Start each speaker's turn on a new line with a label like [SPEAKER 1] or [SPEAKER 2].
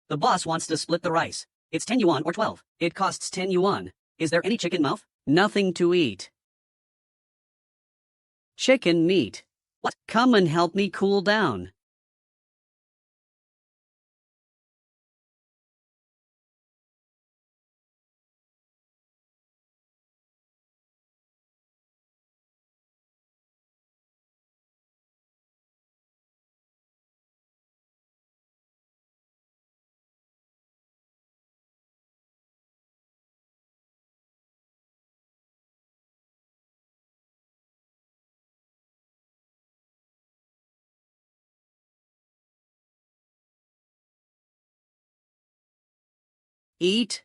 [SPEAKER 1] The boss wants to split the rice. It's 10 yuan or 12. It costs 10 yuan. Is there any chicken mouth? Nothing to eat. Chicken meat. What? Come and help me cool down. Eat